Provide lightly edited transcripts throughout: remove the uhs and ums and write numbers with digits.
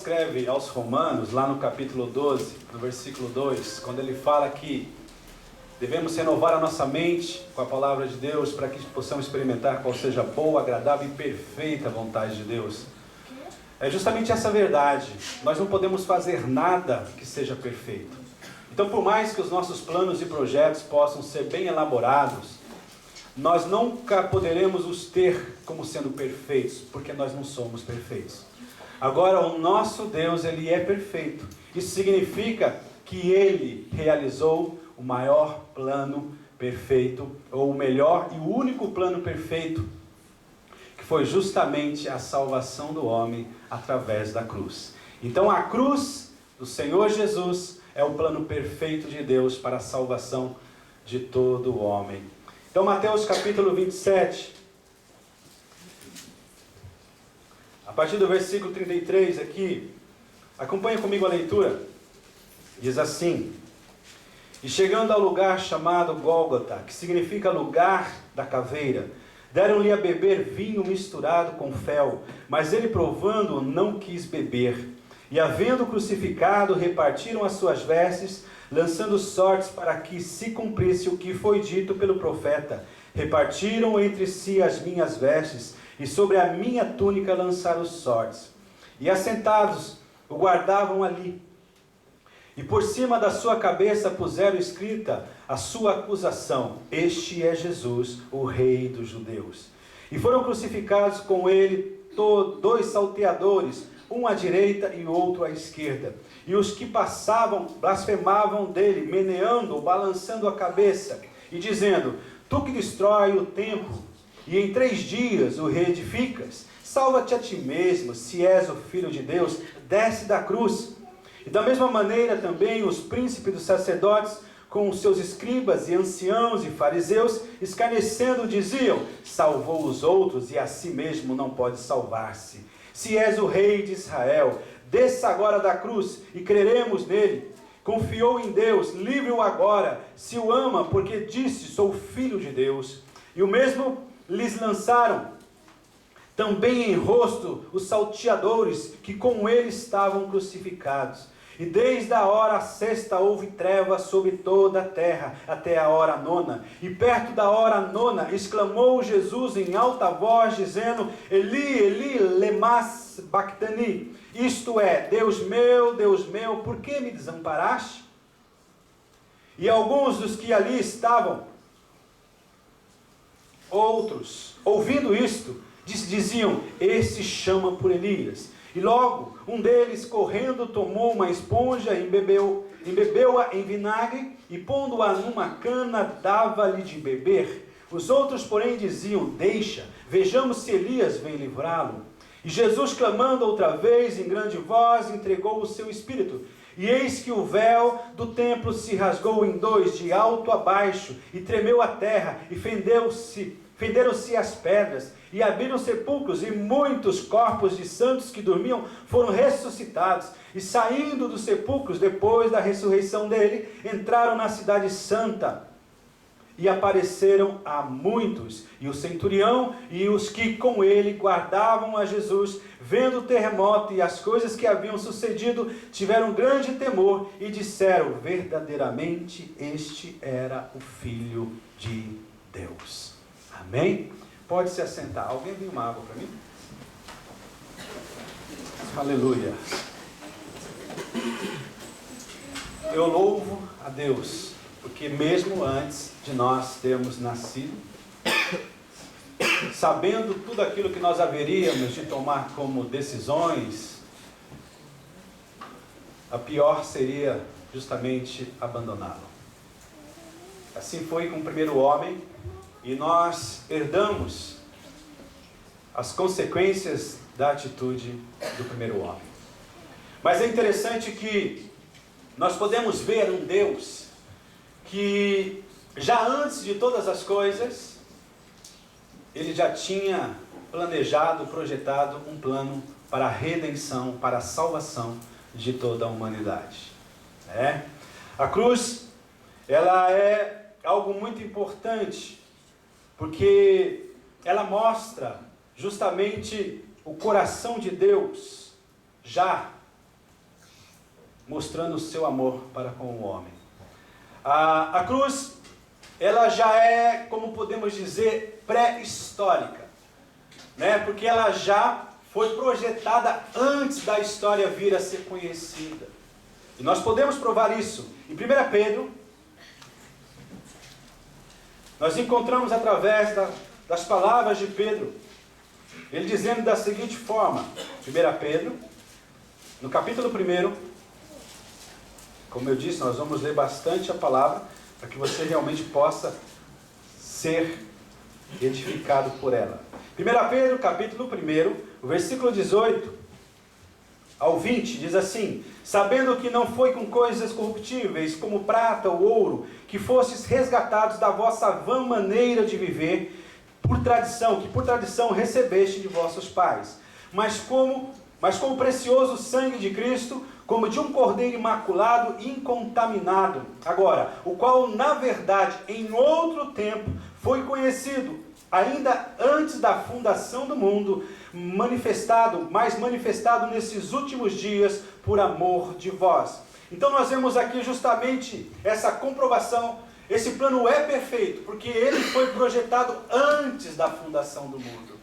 Escreve aos Romanos, lá no capítulo 12, no versículo 2, quando ele fala que devemos renovar a nossa mente com a palavra de Deus para que possamos experimentar qual seja a boa, agradável e perfeita vontade de Deus. É justamente essa verdade. Nós não podemos fazer nada que seja perfeito. Então, por mais que os nossos planos e projetos possam ser bem elaborados, nós nunca poderemos os ter como sendo perfeitos, porque nós não somos perfeitos. Agora, o nosso Deus, Ele é perfeito. Isso significa que Ele realizou o maior plano perfeito, ou o melhor e o único plano perfeito, que foi justamente a salvação do homem através da cruz. Então, a cruz do Senhor Jesus é o plano perfeito de Deus para a salvação de todo o homem. Então, Mateus capítulo 27... a partir do versículo 33 aqui, acompanha comigo a leitura. Diz assim: E chegando ao lugar chamado Gólgota, que significa lugar da caveira, deram-lhe a beber vinho misturado com fel, mas ele, provando, não quis beber. E havendo crucificado, repartiram as suas vestes, lançando sortes para que se cumprisse o que foi dito pelo profeta: repartiram entre si as minhas vestes, e sobre a minha túnica lançaram sortes. E assentados o guardavam ali. E por cima da sua cabeça puseram escrita a sua acusação: Este é Jesus, o Rei dos Judeus. E foram crucificados com ele dois salteadores, um à direita e outro à esquerda. E os que passavam blasfemavam dele, meneando ou balançando a cabeça, e dizendo: Tu que destrói o templo, e em 3 dias o reedificas, salva-te a ti mesmo, se és o Filho de Deus, desce da cruz. E da mesma maneira também os príncipes dos sacerdotes, com os seus escribas e anciãos e fariseus, escarnecendo, diziam: salvou os outros e a si mesmo não pode salvar-se. Se és o Rei de Israel, desça agora da cruz e creremos nele. Confiou em Deus, livre-o agora, se o ama, porque disse: sou filho de Deus. E o mesmo lhes lançaram também em rosto os salteadores que com ele estavam crucificados. E desde a hora 6ª houve trevas sobre toda a terra, até a hora 9ª. E perto da hora 9ª exclamou Jesus em alta voz, dizendo: Eli, Eli, lema sabachthani. Isto é: Deus meu, por que me desamparaste? E alguns dos que ali estavam, outros, ouvindo isto, diziam: Este chama por Elias. E logo um deles, correndo, tomou uma esponja, embebeu-a em vinagre, e pondo-a numa cana, dava-lhe de beber. Os outros, porém, diziam: Deixa, vejamos se Elias vem livrá-lo. E Jesus, clamando outra vez em grande voz, entregou o seu espírito. E eis que o véu do templo se rasgou em 2, de alto a baixo, e tremeu a terra, e fenderam-se as pedras, e abriram sepulcros, e muitos corpos de santos que dormiam foram ressuscitados. E saindo dos sepulcros, depois da ressurreição dele, entraram na cidade santa, e apareceram a muitos. E o centurião e os que com ele guardavam a Jesus, vendo o terremoto e as coisas que haviam sucedido, tiveram grande temor e disseram: verdadeiramente este era o Filho de Deus. Amém? Pode se assentar. Alguém tem uma água para mim? Aleluia. Eu louvo a Deus, porque mesmo antes de nós termos nascido, sabendo tudo aquilo que nós haveríamos de tomar como decisões, a pior seria justamente abandoná-lo. Assim foi com o primeiro homem, e nós herdamos as consequências da atitude do primeiro homem. Mas é interessante que nós podemos ver um Deus que já antes de todas as coisas, ele já tinha planejado, projetado um plano para a redenção, para a salvação de toda a humanidade. A cruz, ela é algo muito importante, porque ela mostra justamente o coração de Deus já mostrando o seu amor para com o homem. A cruz, ela já é, como podemos dizer, pré-histórica, né? Porque ela já foi projetada antes da história vir a ser conhecida. E nós podemos provar isso. Em 1 Pedro, nós encontramos através das palavras de Pedro, ele dizendo da seguinte forma, 1 Pedro, no capítulo 1, como eu disse, nós vamos ler bastante a palavra, para que você realmente possa ser edificado por ela. 1 Pedro, capítulo 1, o versículo 18 ao 20, diz assim: sabendo que não foi com coisas corruptíveis, como prata ou ouro, que fostes resgatados da vossa vã maneira de viver, que por tradição recebeste de vossos pais, mas com o precioso sangue de Cristo, como de um cordeiro imaculado e incontaminado, agora, o qual, na verdade, em outro tempo, foi conhecido, ainda antes da fundação do mundo, mas manifestado nesses últimos dias, por amor de vós. Então nós vemos aqui justamente essa comprovação. Esse plano é perfeito, porque ele foi projetado antes da fundação do mundo,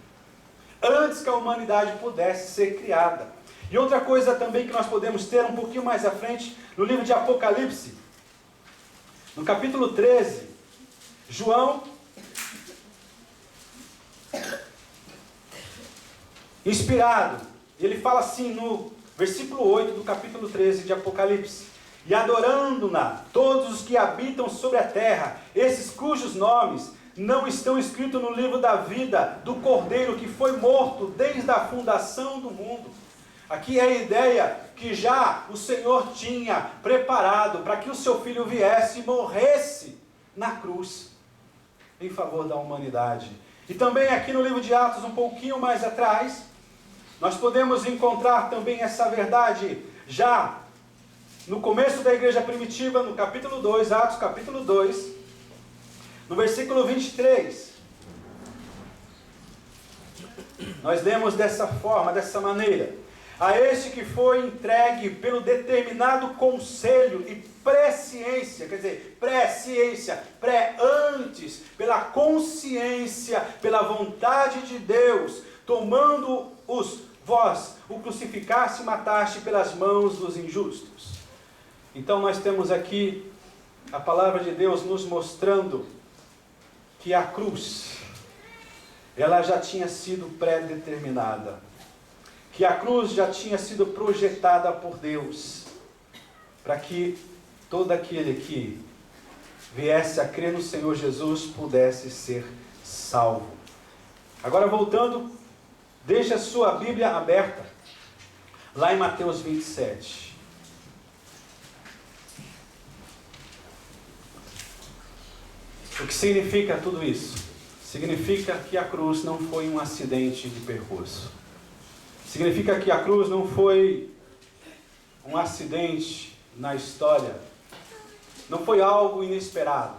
antes que a humanidade pudesse ser criada. E outra coisa também que nós podemos ter um pouquinho mais à frente, no livro de Apocalipse, no capítulo 13, João, inspirado, ele fala assim no versículo 8 do capítulo 13 de Apocalipse: e adorando-na todos os que habitam sobre a terra, esses cujos nomes não estão escritos no livro da vida do Cordeiro que foi morto desde a fundação do mundo. Aqui é a ideia que já o Senhor tinha preparado para que o seu Filho viesse e morresse na cruz, em favor da humanidade. E também aqui no livro de Atos, um pouquinho mais atrás, nós podemos encontrar também essa verdade, já no começo da igreja primitiva, no capítulo 2, Atos capítulo 2, no versículo 23. Nós lemos dessa forma, dessa maneira: a este que foi entregue pelo determinado conselho e presciência, quer dizer, presciência, antes, pela consciência, pela vontade de Deus, tomando-os vós, o crucificaste e mataste pelas mãos dos injustos. Então nós temos aqui a palavra de Deus nos mostrando que a cruz, ela já tinha sido pré-determinada, que a cruz já tinha sido projetada por Deus, para que todo aquele que viesse a crer no Senhor Jesus pudesse ser salvo. Agora voltando, deixe a sua Bíblia aberta, lá em Mateus 27. O que significa tudo isso? Significa que a cruz não foi um acidente de percurso. Significa que a cruz não foi um acidente na história. Não foi algo inesperado.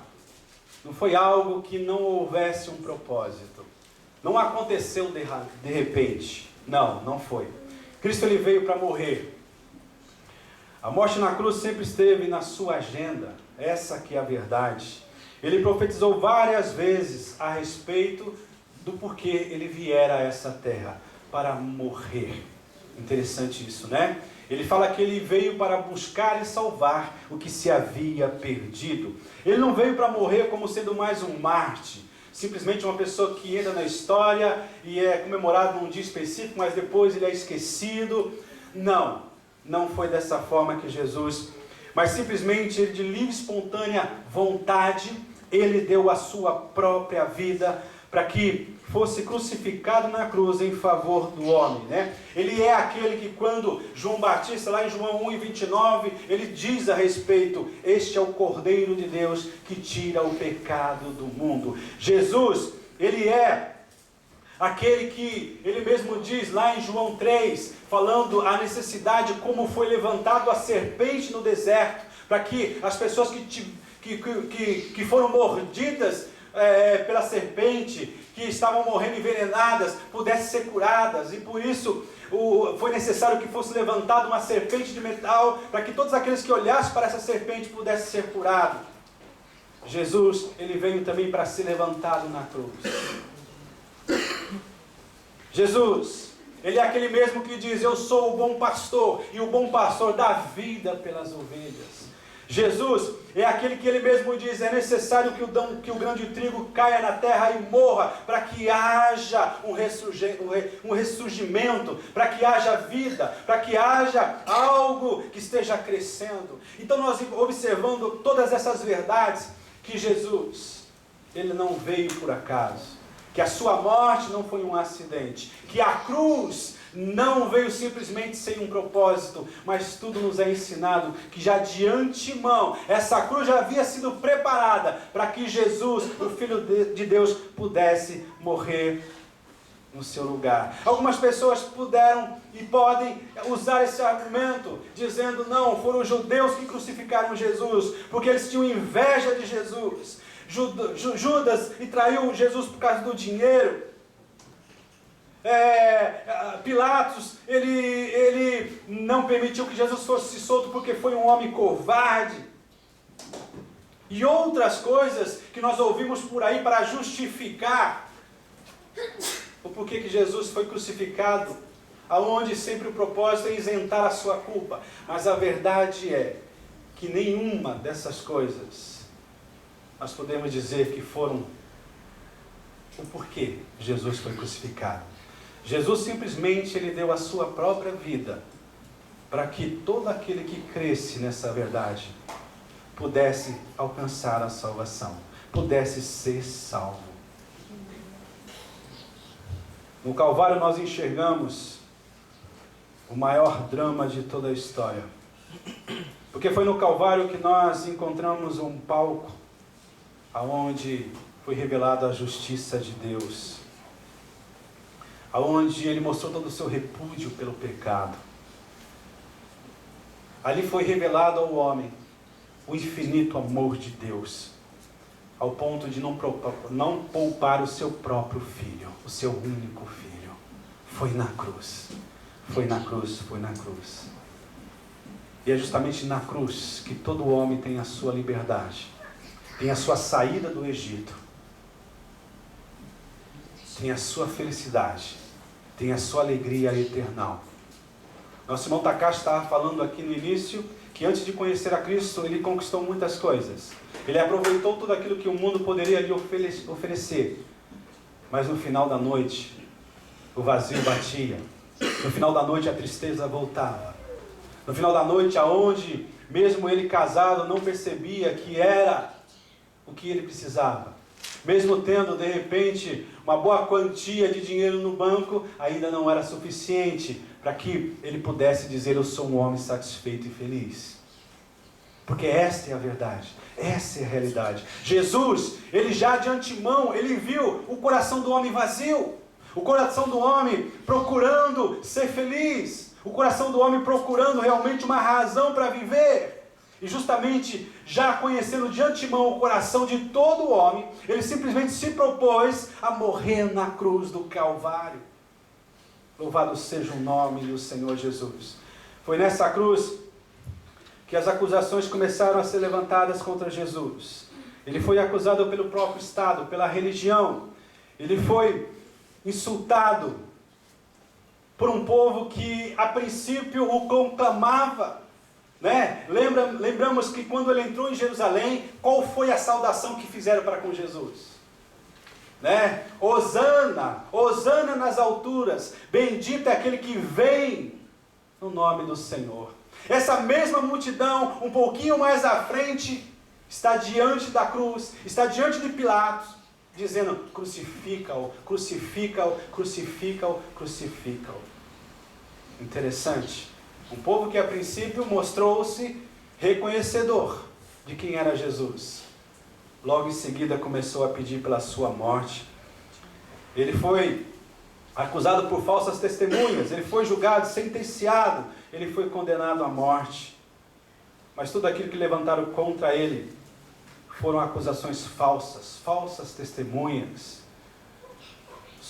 Não foi algo que não houvesse um propósito. Não aconteceu de repente. Não foi. Cristo ele veio para morrer. A morte na cruz sempre esteve na sua agenda. Essa que é a verdade. Ele profetizou várias vezes a respeito do porquê ele viera a essa terra, para morrer. Interessante isso, né? Ele fala que ele veio para buscar e salvar o que se havia perdido. Ele não veio para morrer como sendo mais um mártir, simplesmente uma pessoa que entra na história e é comemorado num dia específico, mas depois ele é esquecido. Não foi dessa forma que Jesus, mas simplesmente ele, de livre e espontânea vontade, ele deu a sua própria vida para que fosse crucificado na cruz em favor do homem, né? Ele é aquele que, quando João Batista, lá em João 1:29, ele diz a respeito: este é o Cordeiro de Deus que tira o pecado do mundo. Jesus, ele é aquele que ele mesmo diz lá em João 3, falando a necessidade, como foi levantado a serpente no deserto, para que as pessoas que foram mordidas pela serpente, que estavam morrendo envenenadas, pudessem ser curadas. E por isso foi necessário que fosse levantada uma serpente de metal, para que todos aqueles que olhassem para essa serpente pudessem ser curados. Jesus, ele veio também para ser levantado na cruz. Jesus, ele é aquele mesmo que diz: eu sou o bom pastor, e o bom pastor dá vida pelas ovelhas. Jesus é aquele que ele mesmo diz: é necessário que o grão de trigo caia na terra e morra, para que haja um ressurgimento, para que haja vida, para que haja algo que esteja crescendo. Então nós observando todas essas verdades, que Jesus, ele não veio por acaso, que a sua morte não foi um acidente, que a cruz não veio simplesmente sem um propósito, mas tudo nos é ensinado que já de antemão, essa cruz já havia sido preparada para que Jesus, o Filho de Deus, pudesse morrer no seu lugar. Algumas pessoas puderam e podem usar esse argumento, dizendo: não, foram os judeus que crucificaram Jesus, porque eles tinham inveja de Jesus. Judas e traiu Jesus por causa do dinheiro. Pilatos, ele não permitiu que Jesus fosse solto porque foi um homem covarde. E outras coisas que nós ouvimos por aí para justificar o porquê que Jesus foi crucificado, aonde sempre o propósito é isentar a sua culpa. Mas a verdade é que nenhuma dessas coisas nós podemos dizer que foram o porquê Jesus foi crucificado. Jesus simplesmente ele deu a sua própria vida para que todo aquele que cresce nessa verdade pudesse alcançar a salvação, pudesse ser salvo. No Calvário nós enxergamos o maior drama de toda a história, porque foi no Calvário que nós encontramos um palco aonde foi revelada a justiça de Deus, aonde ele mostrou todo o seu repúdio pelo pecado. Ali foi revelado ao homem o infinito amor de Deus, ao ponto de não poupar o seu próprio filho, o seu único filho. Foi na cruz, foi na cruz, foi na cruz. E é justamente na cruz que todo homem tem a sua liberdade, tem a sua saída do Egito, tem a sua felicidade, tem a sua alegria eternal. Nosso irmão Takashi estava falando aqui no início que antes de conhecer a Cristo, ele conquistou muitas coisas. Ele aproveitou tudo aquilo que o mundo poderia lhe oferecer. Mas no final da noite, o vazio batia. No final da noite, a tristeza voltava. No final da noite, aonde mesmo ele casado não percebia que era o que ele precisava. Mesmo tendo, de repente, uma boa quantia de dinheiro no banco, ainda não era suficiente para que ele pudesse dizer: eu sou um homem satisfeito e feliz. Porque esta é a verdade, essa é a realidade. Jesus, ele já de antemão, ele viu o coração do homem vazio, o coração do homem procurando ser feliz, o coração do homem procurando realmente uma razão para viver. E justamente, já conhecendo de antemão o coração de todo homem, ele simplesmente se propôs a morrer na cruz do Calvário. Louvado seja o nome do Senhor Jesus. Foi nessa cruz que as acusações começaram a ser levantadas contra Jesus. Ele foi acusado pelo próprio Estado, pela religião. Ele foi insultado por um povo que a princípio o conclamava. Lembramos que quando ele entrou em Jerusalém, qual foi a saudação que fizeram para com Jesus? Hosana, Hosana nas alturas, bendito é aquele que vem no nome do Senhor. Essa mesma multidão, um pouquinho mais à frente, está diante da cruz, está diante de Pilatos, dizendo: crucifica-o, crucifica-o, crucifica-o, crucifica-o. Interessante. Um povo que a princípio mostrou-se reconhecedor de quem era Jesus. Logo em seguida começou a pedir pela sua morte. Ele foi acusado por falsas testemunhas, ele foi julgado, sentenciado, ele foi condenado à morte. Mas tudo aquilo que levantaram contra ele foram acusações falsas, falsas testemunhas.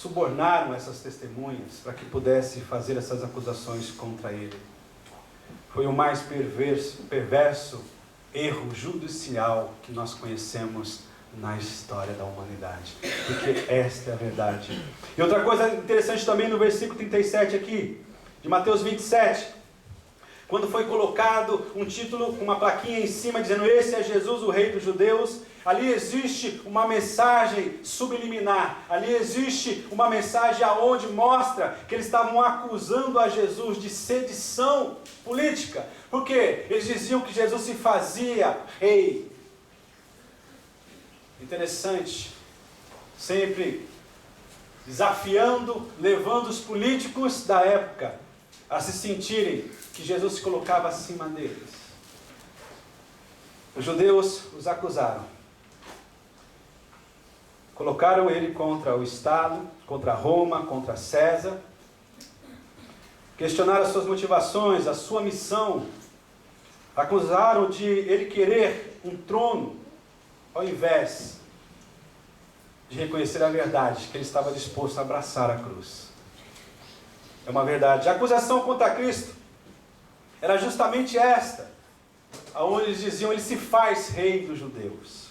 subornaram essas testemunhas para que pudesse fazer essas acusações contra ele. Foi o mais perverso erro judicial que nós conhecemos na história da humanidade, porque esta é a verdade. E outra coisa interessante também no versículo 37 aqui, de Mateus 27, quando foi colocado um título, uma plaquinha em cima dizendo: esse é Jesus, o Rei dos Judeus. Ali existe uma mensagem subliminar, ali existe uma mensagem aonde mostra que eles estavam acusando a Jesus de sedição política, porque eles diziam que Jesus se fazia rei. Interessante, sempre desafiando, levando os políticos da época a se sentirem que Jesus se colocava acima deles. Os judeus os acusaram. Colocaram ele contra o Estado, contra Roma, contra César. Questionaram as suas motivações, a sua missão. Acusaram de ele querer um trono, ao invés de reconhecer a verdade, que ele estava disposto a abraçar a cruz. É uma verdade. A acusação contra Cristo era justamente esta, aonde eles diziam: ele se faz rei dos judeus.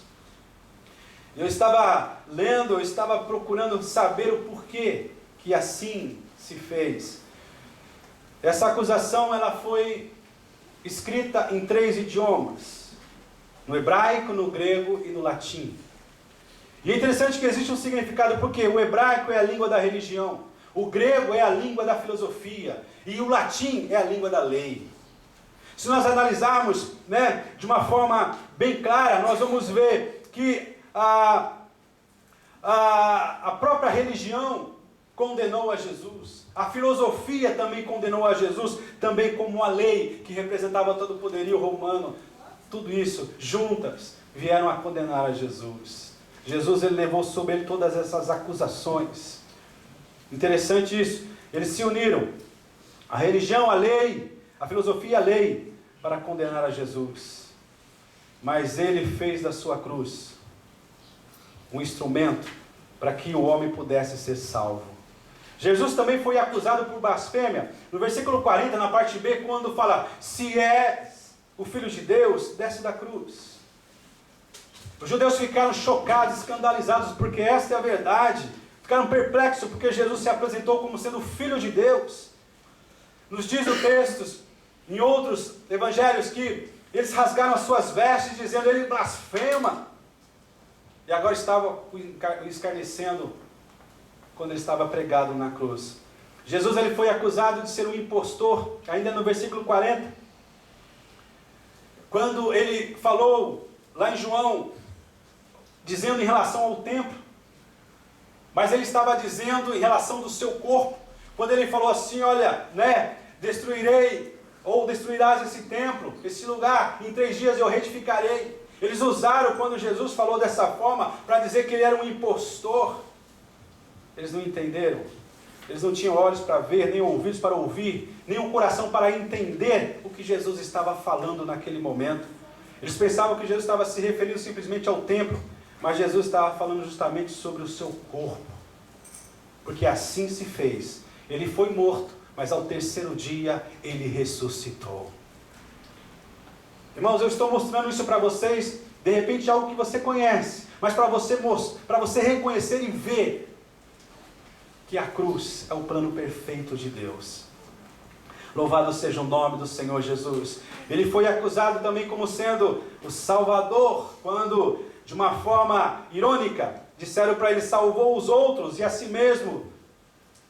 Eu estava lendo, eu estava procurando saber o porquê que assim se fez. Essa acusação ela foi escrita em 3 idiomas: no hebraico, no grego e no latim. E é interessante que existe um significado, porque o hebraico é a língua da religião, o grego é a língua da filosofia e o latim é a língua da lei. Se nós analisarmos, de uma forma bem clara, nós vamos ver que a própria religião condenou a Jesus, a filosofia também condenou a Jesus, também como a lei que representava todo o poderio romano. Tudo isso juntas vieram a condenar a Jesus. Jesus, ele levou sobre ele todas essas acusações. Interessante isso. Eles se uniram, a religião, a lei, a filosofia e a lei, para condenar a Jesus. Mas ele fez da sua cruz um instrumento para que o homem pudesse ser salvo. Jesus também foi acusado por blasfêmia. No versículo 40, na parte B, quando fala: se és o Filho de Deus, desce da cruz. Os judeus ficaram chocados, escandalizados, porque esta é a verdade. Ficaram perplexos, porque Jesus se apresentou como sendo o Filho de Deus. Nos diz o texto, em outros evangelhos, que eles rasgaram as suas vestes, dizendo: ele blasfema. E agora estava escarnecendo quando ele estava pregado na cruz. Jesus, ele foi acusado de ser um impostor, ainda no versículo 40. Quando ele falou lá em João, dizendo em relação ao templo, mas ele estava dizendo em relação do seu corpo, quando ele falou assim: olha, destruirei, ou destruirás esse templo, esse lugar, em 3 dias eu retificarei. Eles usaram, quando Jesus falou dessa forma, para dizer que ele era um impostor. Eles não entenderam. Eles não tinham olhos para ver, nem ouvidos para ouvir, nem um coração para entender o que Jesus estava falando naquele momento. Eles pensavam que Jesus estava se referindo simplesmente ao templo, mas Jesus estava falando justamente sobre o seu corpo. Porque assim se fez. Ele foi morto, mas ao 3º dia ele ressuscitou. Irmãos, eu estou mostrando isso para vocês, de repente algo que você conhece, mas para você reconhecer e ver que a cruz é o plano perfeito de Deus. Louvado seja o nome do Senhor Jesus. Ele foi acusado também como sendo o Salvador, quando, de uma forma irônica, disseram para ele: salvou os outros e a si mesmo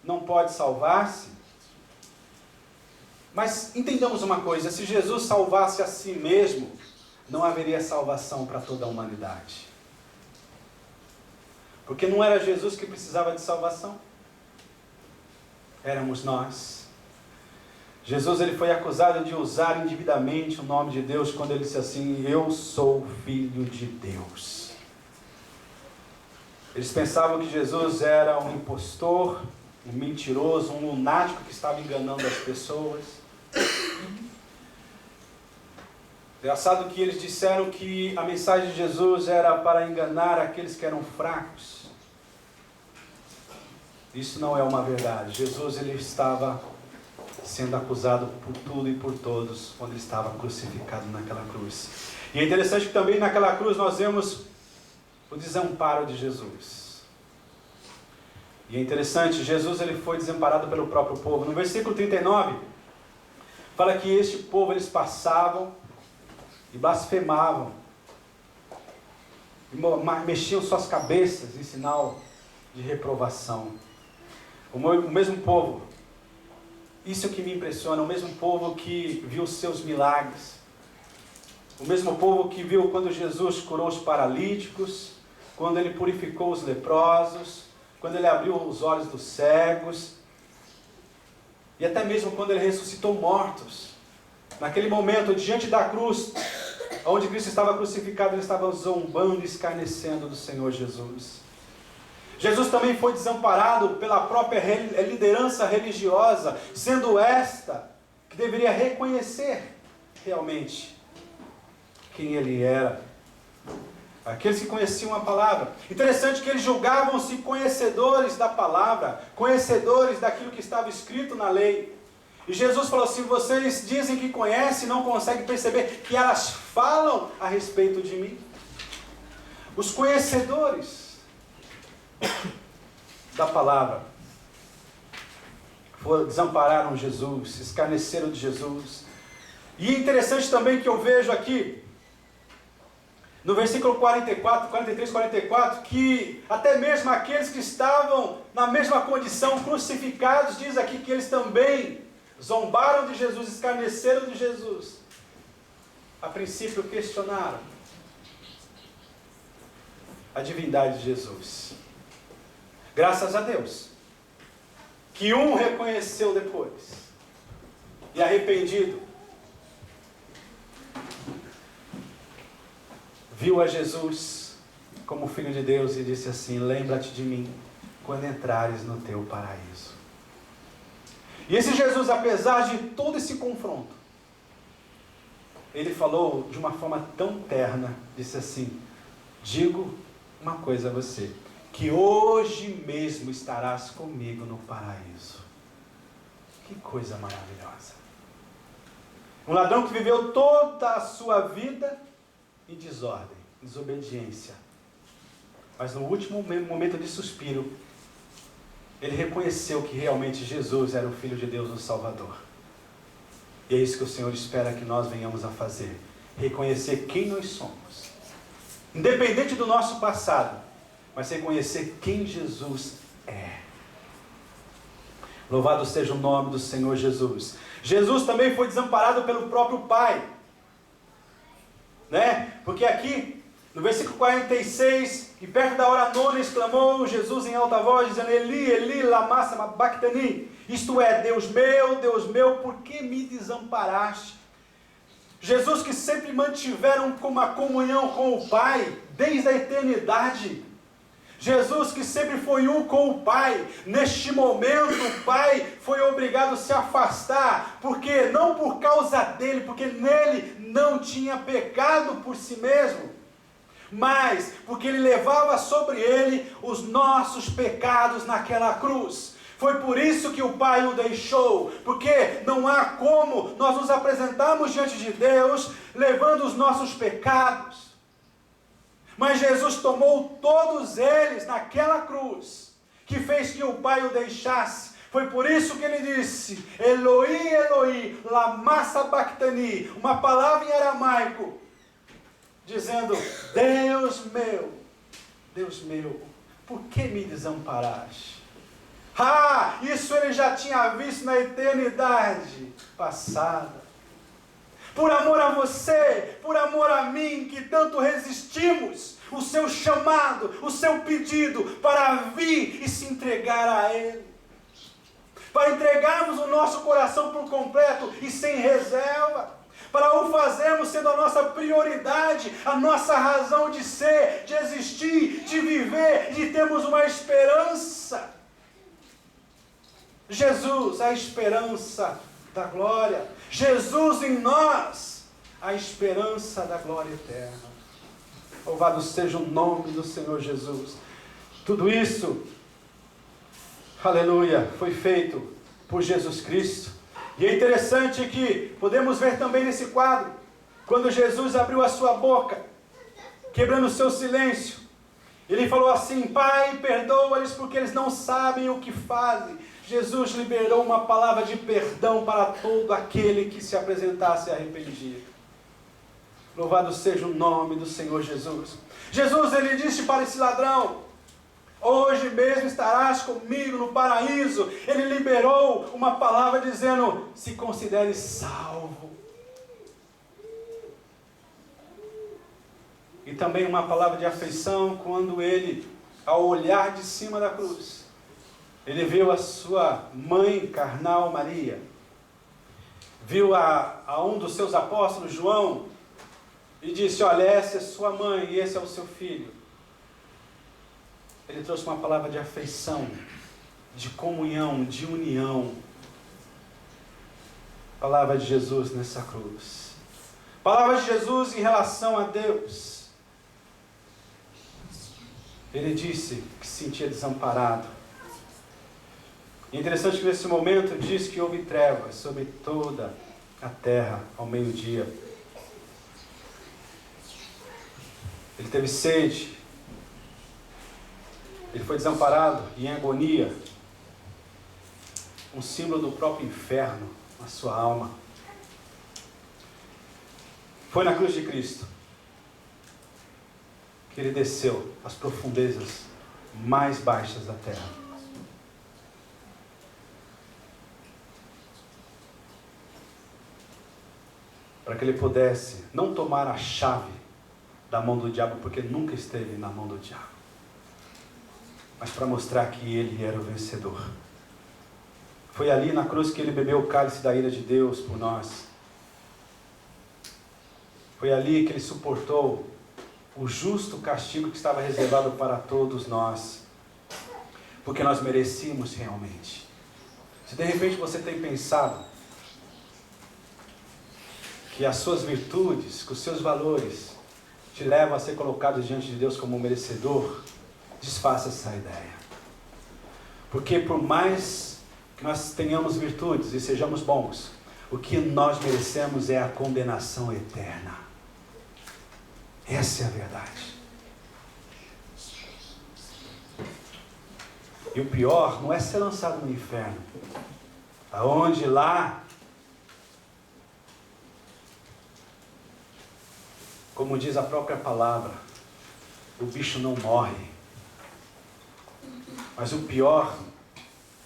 não pode salvar-se. Mas entendamos uma coisa: se Jesus salvasse a si mesmo, não haveria salvação para toda a humanidade. Porque não era Jesus que precisava de salvação, éramos nós. Jesus, ele foi acusado de usar indevidamente o nome de Deus, quando ele disse assim: eu sou filho de Deus. Eles pensavam que Jesus era um impostor, um mentiroso, um lunático que estava enganando as pessoas. Engraçado que eles disseram que a mensagem de Jesus era para enganar aqueles que eram fracos. Isso não é uma verdade. Jesus, ele estava sendo acusado por tudo e por todos quando ele estava crucificado naquela cruz. E é interessante que também naquela cruz nós vemos o desamparo de Jesus. E é interessante, Jesus ele foi desamparado pelo próprio povo. No versículo 39, fala que este povo, eles passavam e blasfemavam, e mexiam suas cabeças em sinal de reprovação. O mesmo povo, isso é o que me impressiona, o mesmo povo que viu os seus milagres, o mesmo povo que viu quando Jesus curou os paralíticos, quando ele purificou os leprosos, quando ele abriu os olhos dos cegos, e até mesmo quando ele ressuscitou mortos. Naquele momento, diante da cruz, onde Cristo estava crucificado, ele estava zombando e escarnecendo do Senhor Jesus. Jesus também foi desamparado pela própria liderança religiosa, sendo esta que deveria reconhecer realmente quem ele era. Aqueles que conheciam a palavra. Interessante que eles julgavam-se conhecedores da palavra, conhecedores daquilo que estava escrito na lei. E Jesus falou assim: vocês dizem que conhecem e não conseguem perceber que elas falam a respeito de mim. Os conhecedores da palavra desampararam Jesus, escarneceram de Jesus. E é interessante também que eu vejo aqui, no versículo 43, 44, que até mesmo aqueles que estavam na mesma condição, crucificados, diz aqui que eles também zombaram de Jesus, escarneceram de Jesus. A princípio questionaram a divindade de Jesus. Graças a Deus, que um reconheceu depois, e arrependido, viu a Jesus como Filho de Deus e disse assim: lembra-te de mim quando entrares no teu paraíso. E esse Jesus, apesar de todo esse confronto, ele falou de uma forma tão terna, disse assim: digo uma coisa a você, que hoje mesmo estarás comigo no paraíso. Que coisa maravilhosa. Um ladrão que viveu toda a sua vida em desordem, desobediência, mas no último momento de suspiro, ele reconheceu que realmente Jesus era o Filho de Deus, o Salvador. E é isso que o Senhor espera que nós venhamos a fazer, reconhecer quem nós somos, independente do nosso passado, mas reconhecer quem Jesus é. Louvado seja o nome do Senhor Jesus. Jesus também foi desamparado pelo próprio Pai, né? Porque aqui, no versículo 46, e perto da hora nona, exclamou Jesus em alta voz, dizendo: Eli, Eli, lama sabachthani. Isto é, Deus meu, por que me desamparaste? Jesus, que sempre mantiveram uma comunhão com o Pai, desde a eternidade. Jesus, que sempre foi um com o Pai, neste momento o Pai foi obrigado a se afastar, porque não por causa dele, porque nele não tinha pecado por si mesmo, mas porque ele levava sobre ele os nossos pecados naquela cruz. Foi por isso que o Pai o deixou, porque não há como nós nos apresentarmos diante de Deus levando os nossos pecados. Mas Jesus tomou todos eles naquela cruz, que fez que o Pai o deixasse. Foi por isso que ele disse: Eloi, Eloi, lama sabachthani, uma palavra em aramaico, dizendo: Deus meu, por que me desamparaste? Isso ele já tinha visto na eternidade passada. Por amor a você, por amor a mim, que tanto resistimos o seu chamado, o seu pedido para vir e se entregar a Ele. Para entregarmos o nosso coração por completo e sem reserva. Para o fazermos sendo a nossa prioridade, a nossa razão de ser, de existir, de viver, de termos uma esperança. Jesus, a esperança da glória. Jesus em nós, a esperança da glória eterna. Louvado seja o nome do Senhor Jesus. Tudo isso aleluia, foi feito por Jesus Cristo. E é interessante que podemos ver também nesse quadro, quando Jesus abriu a sua boca, quebrando o seu silêncio, ele falou assim: Pai, perdoa-lhes porque eles não sabem o que fazem. Jesus liberou uma palavra de perdão para todo aquele que se apresentasse arrependido. Louvado seja o nome do Senhor Jesus. Jesus, ele disse para esse ladrão: hoje mesmo estarás comigo no paraíso. Ele liberou uma palavra dizendo: se considere salvo. E também uma palavra de afeição quando ele, ao olhar de cima da cruz, ele viu a sua mãe carnal Maria, viu a um dos seus apóstolos, João, e disse: olha, essa é sua mãe e esse é o seu filho. Ele trouxe uma palavra de afeição, de comunhão, de união. Palavra de Jesus nessa cruz. Palavra de Jesus em relação a Deus. Ele disse que se sentia desamparado. E é interessante que nesse momento diz que houve trevas sobre toda a terra ao meio-dia. Ele teve sede. Ele foi desamparado e em agonia. Um símbolo do próprio inferno na sua alma. Foi na cruz de Cristo que ele desceu às profundezas mais baixas da terra. Para que ele pudesse não tomar a chave da mão do diabo, porque nunca esteve na mão do diabo, mas para mostrar que ele era o vencedor. Foi ali na cruz que ele bebeu o cálice da ira de Deus por nós. Foi ali que ele suportou o justo castigo que estava reservado para todos nós, porque nós merecíamos realmente. Se de repente você tem pensado que as suas virtudes, que os seus valores te levam a ser colocado diante de Deus como um merecedor, desfaça essa ideia. Porque por mais que nós tenhamos virtudes e sejamos bons, o que nós merecemos é a condenação eterna. Essa é a verdade. E o pior não é ser lançado no inferno, aonde lá, como diz a própria palavra, o bicho não morre. Mas o pior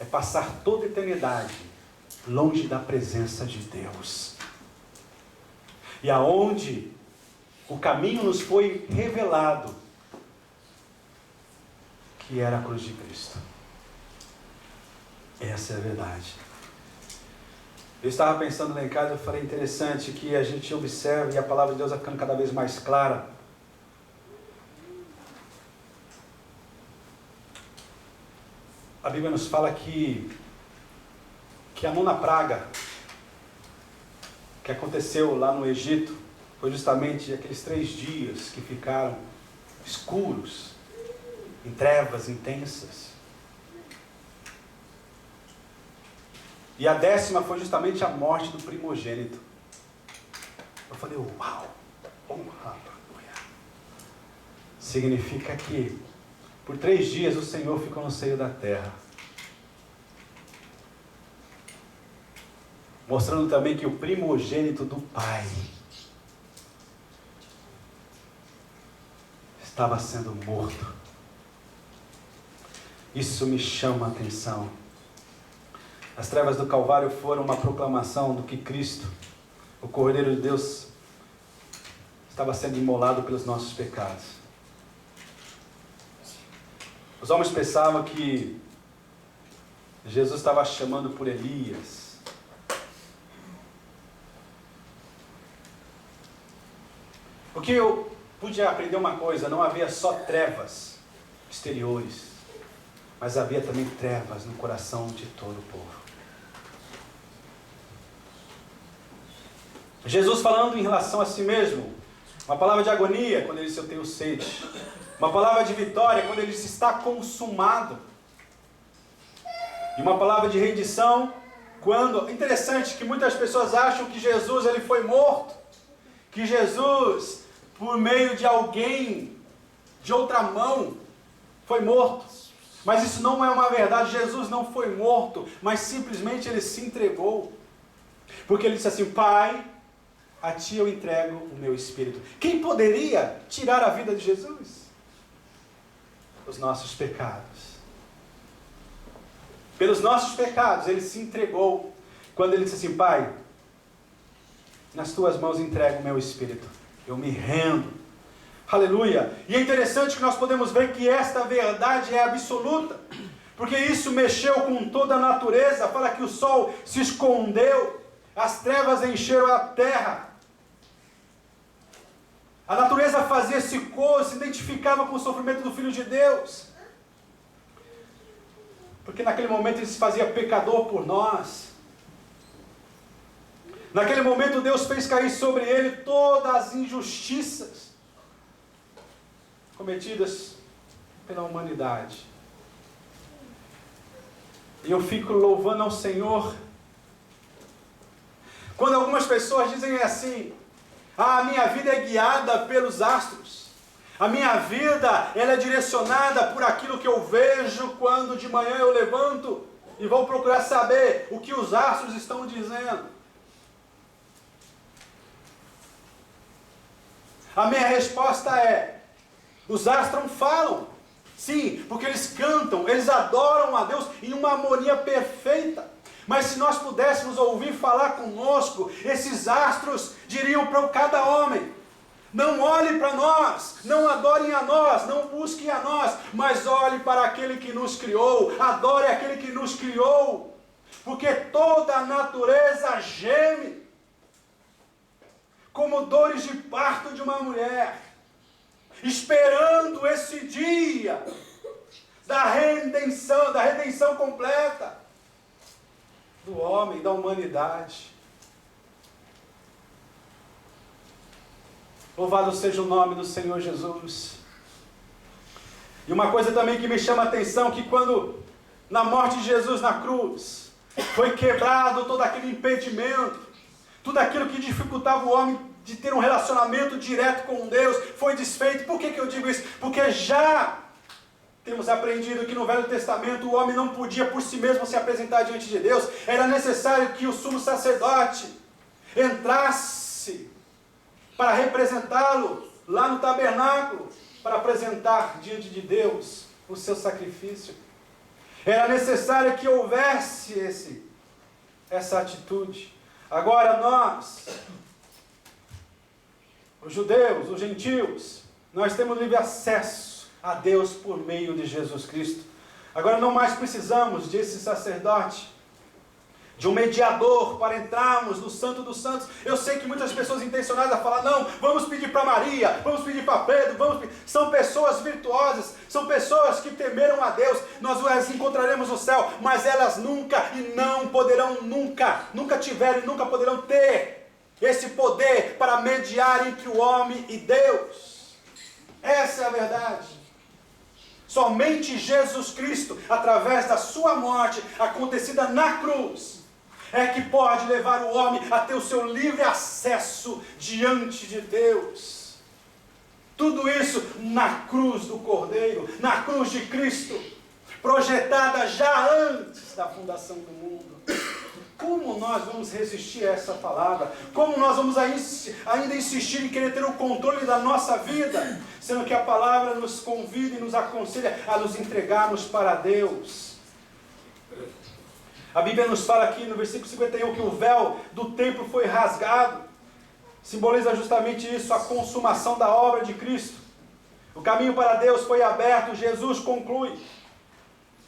é passar toda a eternidade longe da presença de Deus. E aonde o caminho nos foi revelado, que era a cruz de Cristo. Essa é a verdade. Eu estava pensando lá em casa, eu falei, interessante que a gente observa e a palavra de Deus vai ficando cada vez mais clara. A Bíblia nos fala que a nona praga que aconteceu lá no Egito foi justamente aqueles 3 dias que ficaram escuros, em trevas intensas. E a 10ª foi justamente a morte do primogênito. Eu falei, uau, significa que por 3 dias o Senhor ficou no seio da terra. Mostrando também que o primogênito do Pai estava sendo morto. Isso me chama a atenção. As trevas do Calvário foram uma proclamação do que Cristo, o Cordeiro de Deus, estava sendo imolado pelos nossos pecados. Os homens pensavam que Jesus estava chamando por Elias. Porque eu pude aprender uma coisa, não havia só trevas exteriores, mas havia também trevas no coração de todo o povo. Jesus falando em relação a si mesmo, uma palavra de agonia quando ele disse eu tenho sede, uma palavra de vitória quando ele disse está consumado. E uma palavra de rendição, quando... Interessante que muitas pessoas acham que Jesus ele foi morto, que Jesus, por meio de alguém, de outra mão, foi morto. Mas isso não é uma verdade. Jesus não foi morto, mas simplesmente ele se entregou. Porque ele disse assim: Pai, a ti eu entrego o meu espírito. Quem poderia tirar a vida de Jesus? Os nossos pecados. Pelos nossos pecados ele se entregou. Quando ele disse assim: Pai, nas tuas mãos entrego o meu espírito. Eu me rendo. Aleluia! E é interessante que nós podemos ver que esta verdade é absoluta, porque isso mexeu com toda a natureza. Fala que o sol se escondeu, as trevas encheram a terra. A natureza fazia esse coro, se identificava com o sofrimento do Filho de Deus, porque naquele momento ele se fazia pecador por nós. Naquele momento Deus fez cair sobre ele todas as injustiças cometidas pela humanidade. E eu fico louvando ao Senhor quando algumas pessoas dizem assim: a minha vida é guiada pelos astros, a minha vida ela é direcionada por aquilo que eu vejo quando de manhã eu levanto e vou procurar saber o que os astros estão dizendo. A minha resposta é: os astros falam, sim, porque eles cantam, eles adoram a Deus em uma harmonia perfeita. Mas se nós pudéssemos ouvir falar conosco, esses astros diriam para cada homem: não olhe para nós, não adorem a nós, não busquem a nós, mas olhe para aquele que nos criou, adore aquele que nos criou, porque toda a natureza geme como dores de parto de uma mulher, esperando esse dia da redenção completa do homem, da humanidade. Louvado seja o nome do Senhor Jesus. E uma coisa também que me chama a atenção, que quando na morte de Jesus na cruz, foi quebrado todo aquele impedimento, tudo aquilo que dificultava o homem de ter um relacionamento direto com Deus, foi desfeito. Por que eu digo isso? Porque já temos aprendido que no Velho Testamento o homem não podia por si mesmo se apresentar diante de Deus. Era necessário que o sumo sacerdote entrasse para representá-lo lá no tabernáculo, para apresentar diante de Deus o seu sacrifício. Era necessário que houvesse essa atitude. Agora nós, os judeus, os gentios, nós temos livre acesso a Deus por meio de Jesus Cristo. Agora não mais precisamos desse sacerdote, de um mediador para entrarmos no Santo dos Santos. Eu sei que muitas pessoas intencionadas a falar: não, vamos pedir para Maria, vamos pedir para Pedro, são pessoas virtuosas, são pessoas que temeram a Deus, nós as encontraremos no céu, mas elas nunca e não poderão, nunca tiveram e nunca poderão ter esse poder para mediar entre o homem e Deus. Essa é a verdade. Somente Jesus Cristo, através da sua morte acontecida na cruz, é que pode levar o homem a ter o seu livre acesso diante de Deus. Tudo isso na cruz do Cordeiro, na cruz de Cristo, projetada já antes da fundação do mundo. Como nós vamos resistir a essa palavra? Como nós vamos ainda insistir em querer ter o controle da nossa vida, sendo que a palavra nos convida e nos aconselha a nos entregarmos para Deus? A Bíblia nos fala aqui no versículo 51 que o véu do templo foi rasgado. Simboliza justamente isso, a consumação da obra de Cristo. O caminho para Deus foi aberto, Jesus conclui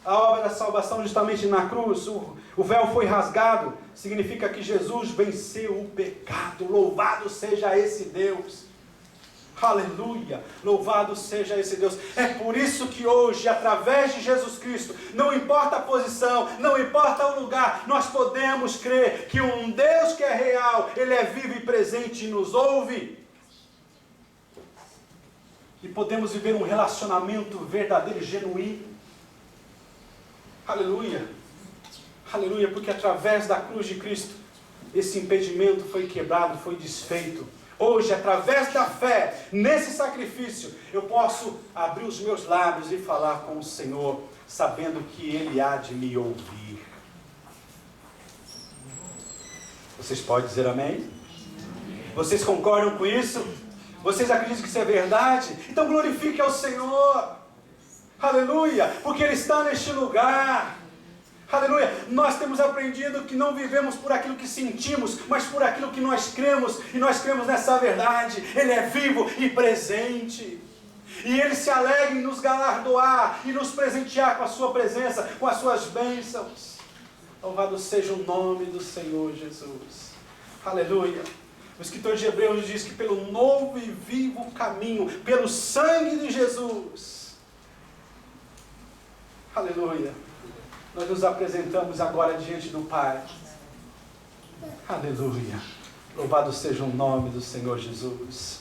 a obra da salvação justamente na cruz. O véu foi rasgado, significa que Jesus venceu o pecado. Louvado seja esse Deus. Aleluia, louvado seja esse Deus. É por isso que hoje, através de Jesus Cristo, não importa a posição, não importa o lugar, nós podemos crer que um Deus que é real, Ele é vivo e presente e nos ouve. E podemos viver um relacionamento verdadeiro e genuíno. Aleluia. Aleluia, porque através da cruz de Cristo, esse impedimento foi quebrado, foi desfeito. Hoje, através da fé, nesse sacrifício, eu posso abrir os meus lábios e falar com o Senhor, sabendo que Ele há de me ouvir. Vocês podem dizer amém? Vocês concordam com isso? Vocês acreditam que isso é verdade? Então glorifique ao Senhor. Aleluia, porque Ele está neste lugar. Aleluia, nós temos aprendido que não vivemos por aquilo que sentimos, mas por aquilo que nós cremos, e nós cremos nessa verdade. Ele é vivo e presente, e Ele se alegra em nos galardoar e nos presentear com a sua presença, com as suas bênçãos. Louvado seja o nome do Senhor Jesus. Aleluia. O escritor de Hebreus diz que pelo novo e vivo caminho, pelo sangue de Jesus, aleluia, nós nos apresentamos agora diante do Pai. Aleluia. Louvado seja o nome do Senhor Jesus.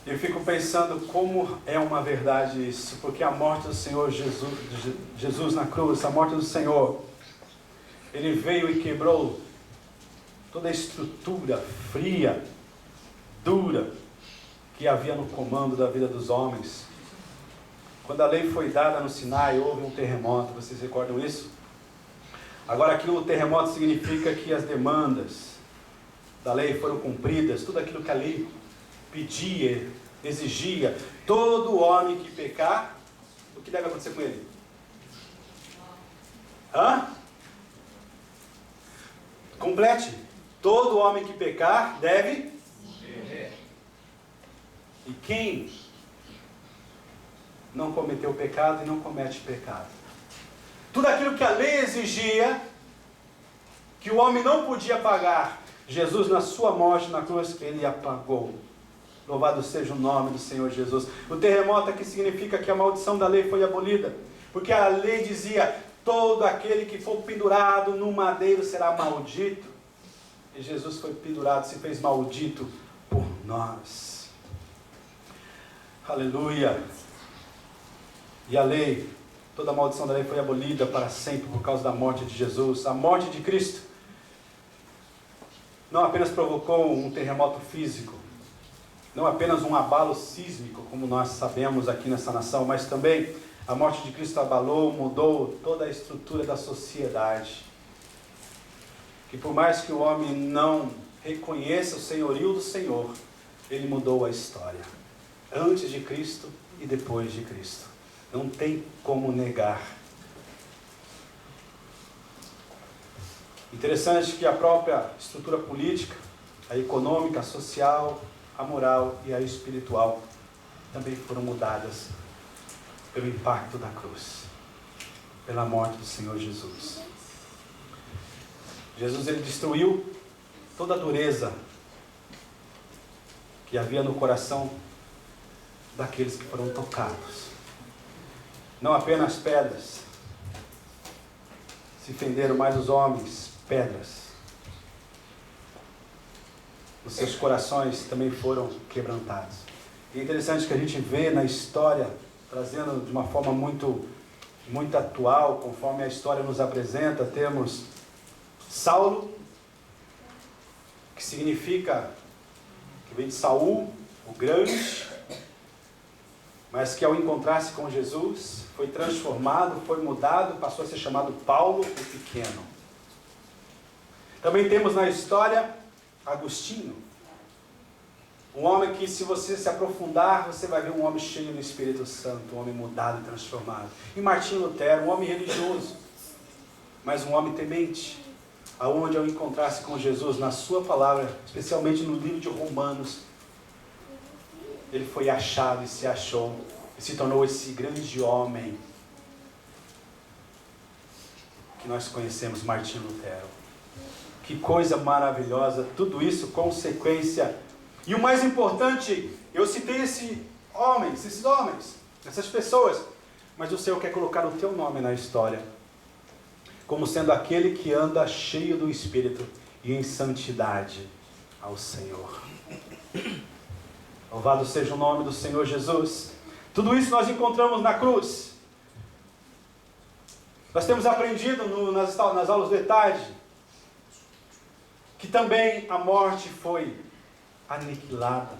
Eu fico pensando como é uma verdade isso, porque a morte do Senhor Jesus na cruz, a morte do Senhor, Ele veio e quebrou toda a estrutura fria, dura, que havia no comando da vida dos homens. Quando a lei foi dada no Sinai, houve um terremoto, vocês recordam isso? Agora aqui o terremoto significa que as demandas da lei foram cumpridas, tudo aquilo que a lei pedia, exigia. Todo homem que pecar, o que deve acontecer com ele? Complete. Todo homem que pecar deve morrer. E quem não cometeu pecado e não comete pecado? Tudo aquilo que a lei exigia, que o homem não podia pagar, Jesus na sua morte na cruz, Ele apagou. Louvado seja o nome do Senhor Jesus. O terremoto aqui significa que a maldição da lei foi abolida, porque a lei dizia: todo aquele que for pendurado no madeiro será maldito. E Jesus foi pendurado, se fez maldito por nós. Aleluia. E a lei, toda a maldição da lei foi abolida para sempre por causa da morte de Jesus. A morte de Cristo não apenas provocou um terremoto físico, não apenas um abalo sísmico, como nós sabemos aqui nessa nação, mas também a morte de Cristo abalou, mudou toda a estrutura da sociedade. Que por mais que o homem não reconheça o senhorio do Senhor, Ele mudou a história. Antes de Cristo e depois de Cristo. Não tem como negar. Interessante que a própria estrutura política, a econômica, a social, a moral e a espiritual também foram mudadas pelo impacto da cruz, pela morte do Senhor Jesus. Jesus, Ele destruiu toda a dureza que havia no coração daqueles que foram tocados. Não apenas pedras se fenderam, mas os homens, pedras. Os seus corações também foram quebrantados. E é interessante que a gente vê na história, trazendo de uma forma muito atual, conforme a história nos apresenta, temos Saulo, que significa, que vem de Saul, o grande, mas que ao encontrar-se com Jesus, foi transformado, foi mudado, passou a ser chamado Paulo o Pequeno. Também temos na história Agostinho, um homem que, se você se aprofundar, você vai ver um homem cheio do Espírito Santo, um homem mudado e transformado. E Martinho Lutero, um homem religioso, mas um homem temente, aonde ao encontrar-se com Jesus na sua palavra, especialmente no livro de Romanos, ele foi achado e se achou, e se tornou esse grande homem que nós conhecemos, Martinho Lutero. Que coisa maravilhosa, tudo isso consequência. E o mais importante, eu citei esses homens, essas pessoas, mas o Senhor quer colocar o teu nome na história, como sendo aquele que anda cheio do Espírito e em santidade ao Senhor. Louvado seja o nome do Senhor Jesus. Tudo isso nós encontramos na cruz. Nós temos aprendido nas aulas de tarde que também a morte foi aniquilada.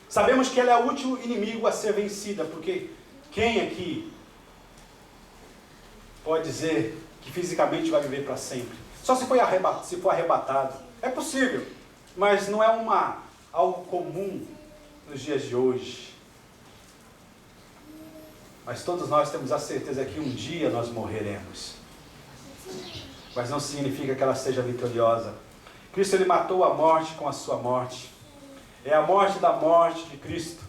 Sabemos que ela é o último inimigo a ser vencida, porque quem aqui pode dizer que fisicamente vai viver para sempre? Só se for arrebatado. É possível, mas não é algo comum nos dias de hoje. Mas todos nós temos a certeza que um dia nós morreremos. Mas não significa que ela seja vitoriosa. Cristo, ele matou a morte com a sua morte. É a morte da morte de Cristo.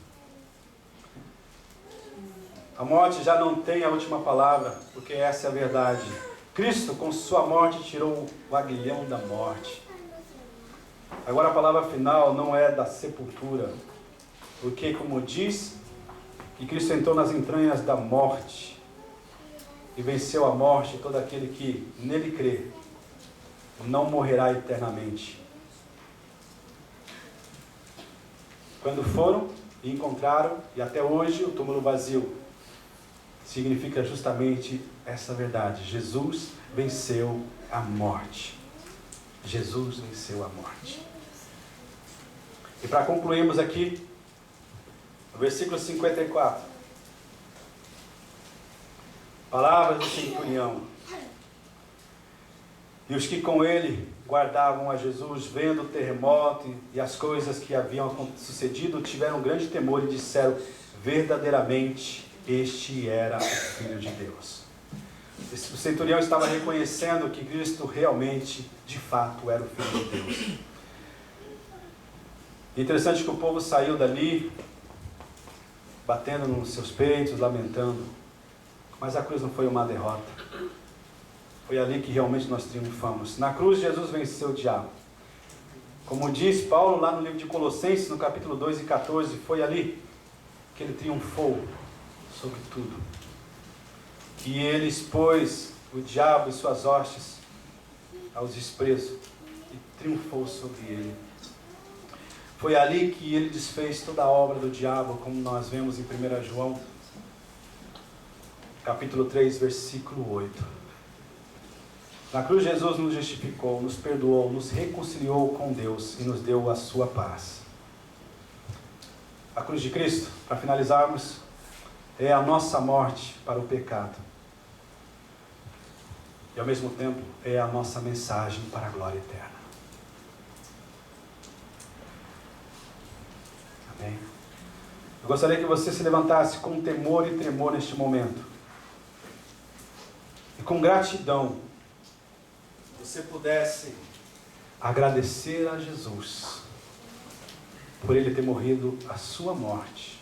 A morte já não tem a última palavra, porque essa é a verdade. Cristo, com sua morte, tirou o aguilhão da morte. Agora a palavra final não é da sepultura, porque, como diz, que Cristo entrou nas entranhas da morte e venceu a morte. Todo aquele que nele crê não morrerá eternamente. Quando foram e encontraram, e até hoje o túmulo vazio, significa justamente essa verdade. Jesus venceu a morte. Jesus venceu a morte. E para concluirmos aqui, no versículo 54, palavras do centurião: e os que com ele guardavam a Jesus, vendo o terremoto e as coisas que haviam sucedido, tiveram grande temor e disseram: verdadeiramente este era o Filho de Deus. O centurião estava reconhecendo que Cristo realmente, de fato, era o Filho de Deus. Interessante que o povo saiu dali batendo nos seus peitos, lamentando. Mas a cruz não foi uma derrota. Foi ali que realmente nós triunfamos. Na cruz, Jesus venceu o diabo. Como diz Paulo lá no livro de Colossenses, no capítulo 2 e 14, foi ali que ele triunfou sobre tudo. Que ele expôs o diabo e suas hostes aos desprezos e triunfou sobre ele. Foi ali que ele desfez toda a obra do diabo, como nós vemos em 1 João, capítulo 3, versículo 8. Na cruz, Jesus nos justificou, nos perdoou, nos reconciliou com Deus e nos deu a sua paz. A cruz de Cristo, para finalizarmos, é a nossa morte para o pecado. E ao mesmo tempo, é a nossa mensagem para a glória eterna. Amém? Eu gostaria que você se levantasse com temor e tremor neste momento. E com gratidão, você pudesse agradecer a Jesus por Ele ter morrido a sua morte,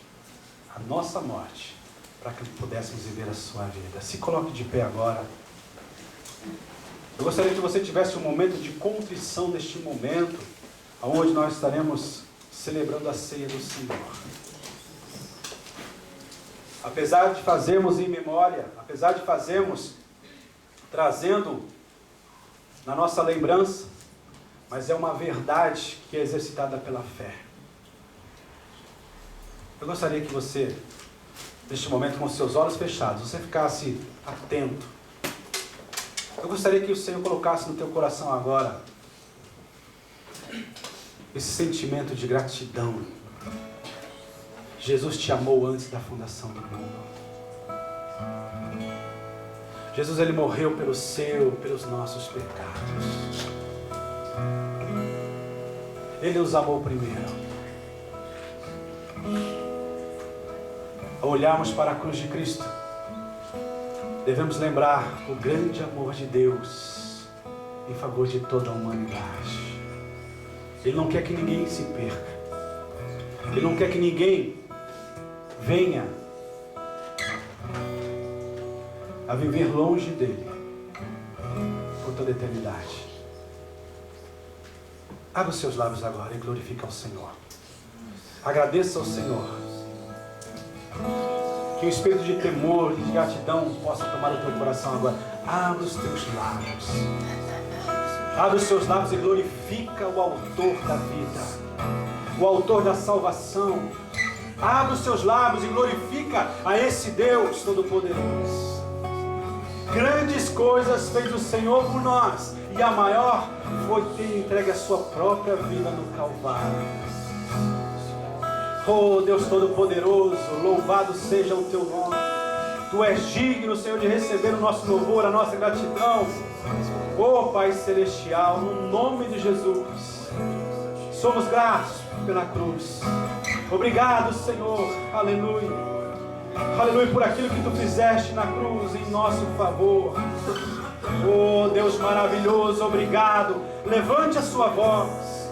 a nossa morte, para que pudéssemos viver a sua vida. Se coloque de pé agora. Eu gostaria que você tivesse um momento de contrição neste momento, onde nós estaremos celebrando a ceia do Senhor. Apesar de fazermos em memória, apesar de fazermos trazendo na nossa lembrança, mas é uma verdade que é exercitada pela fé. Eu gostaria que você, neste momento, com seus olhos fechados, você ficasse atento. Eu gostaria que o Senhor colocasse no teu coração agora esse sentimento de gratidão. Jesus te amou antes da fundação do mundo. Jesus, Ele morreu pelos nossos pecados. Ele nos amou primeiro. Ao olharmos para a cruz de Cristo, devemos lembrar o grande amor de Deus em favor de toda a humanidade. Ele não quer que ninguém se perca. Ele não quer que ninguém venha a viver longe dele por toda a eternidade. Abra os seus lábios agora e glorifique ao Senhor. Agradeça ao Senhor. Que o espírito de temor e de gratidão possa tomar o teu coração agora. Abra os teus lábios. Abra os seus lábios e glorifica o autor da vida, o autor da salvação. Abra os seus lábios e glorifica a esse Deus Todo-Poderoso. Grandes coisas fez o Senhor por nós, e a maior foi ter entregue a sua própria vida no Calvário. Oh Deus Todo-Poderoso, louvado seja o teu nome. Tu és digno, Senhor, de receber o nosso louvor, a nossa gratidão. Oh Pai Celestial, no nome de Jesus, somos gratos pela cruz. Obrigado, Senhor, aleluia, aleluia, por aquilo que Tu fizeste na cruz em nosso favor. Oh Deus maravilhoso, obrigado. Levante a sua voz.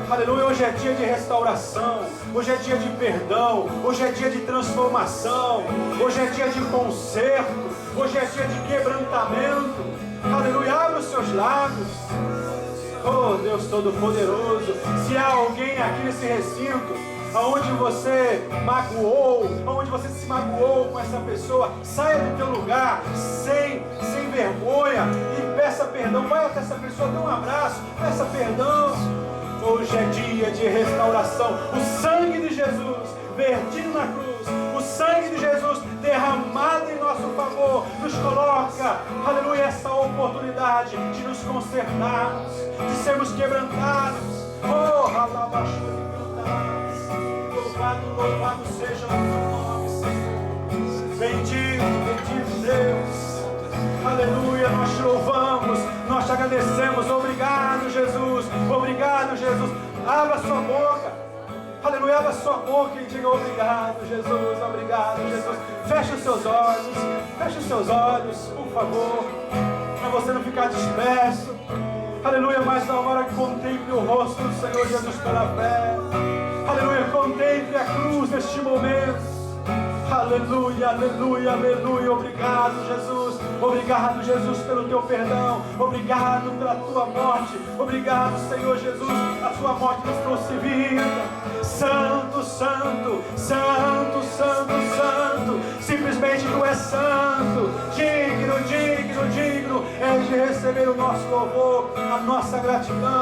Aleluia, hoje é dia de restauração, hoje é dia de perdão, hoje é dia de transformação, hoje é dia de conserto, hoje é dia de quebrantamento. Aleluia, abre os seus lábios. Oh Deus Todo-Poderoso, se há alguém aqui nesse recinto aonde você magoou, aonde você se magoou com essa pessoa, saia do teu lugar sem vergonha e peça perdão. Vai até essa pessoa, dê um abraço, peça perdão. Hoje é dia de restauração. O sangue de Jesus vertido na cruz, o sangue de Jesus derramado em nosso favor, nos coloca, aleluia, essa oportunidade de nos consertarmos, de sermos quebrantados. Oh, louvado seja o teu nome, Senhor. Bendito Deus. Aleluia, nós te louvamos, nós te agradecemos. Obrigado, Jesus. Obrigado, Jesus. Abra sua boca. Aleluia, abra sua boca e diga obrigado, Jesus. Obrigado, Jesus. Feche os seus olhos. Feche os seus olhos, por favor, para você não ficar disperso. Aleluia, mas na hora que contemple o rosto do Senhor Jesus pela fé. Aleluia, contemple a cruz neste momento. Aleluia, aleluia, aleluia. Obrigado, Jesus. Obrigado, Jesus, pelo teu perdão. Obrigado pela tua morte. Obrigado, Senhor Jesus. A tua morte nos trouxe vida. Santo, santo, santo, santo, santo. Simplesmente tu és santo. Digno, digno, digno és de receber o nosso louvor, a nossa gratidão.